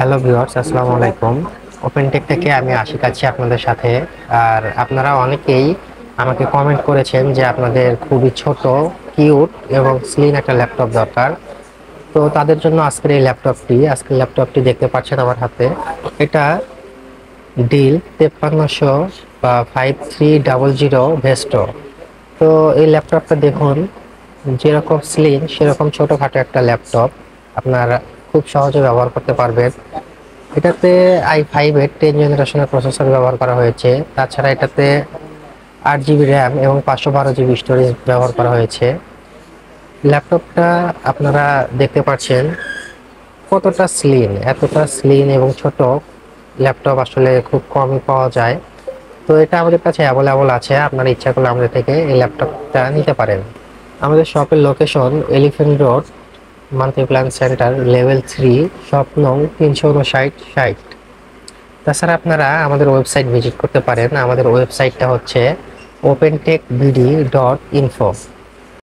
Hello viewers, আসসালামু আলাইকুম। ওপেনটেক থেকে আমি আশিক আছি আপনাদের সাথে। আর আপনারা অনেকেই আমাকে কমেন্ট করেছেন যে আপনাদের খুবই ছোট, কিউট এবং স্লিম একটা ল্যাপটপ দরকার। তো তাদের জন্য আজকের ল্যাপটপটি দেখতে পাচ্ছেন আমার হাতে। এটা ডিল 5300 বা 5300 ভেস্টো। তো এই ল্যাপটপটা দেখুন, যেরকম স্লিম সেরকম ছোটখাটো একটা ল্যাপটপ আপনারা খুব সহজে ব্যবহার করতে পারবেন। এটাতে i5 এর 10 জেনারেশনের প্রসেসর ব্যবহার করা হয়েছে। তাছাড়া এটাতে 8 জিবি র্যাম এবং 512 জিবি স্টোরেজ ব্যবহার করা হয়েছে। ল্যাপটপটা আপনারা দেখতে পাচ্ছেন কতটা স্লিম, এতটা স্লিম এবং ছোট ল্যাপটপ আসলে খুব কমই পাওয়া যায়। তো এটা আমাদের কাছে অ্যাভেলেবল আছে, আপনারা ইচ্ছা করলে আমাদের থেকে এই ল্যাপটপটা নিতে পারেন। আমাদের শপের location elephant road, Multiplan centre, level 3, shop নং 359/60। তাছাড়া আপনারা আমাদের ওয়েবসাইট ভিজিট করতে পারেন। আমাদের ওয়েবসাইটটা হচ্ছে opentechbd.info।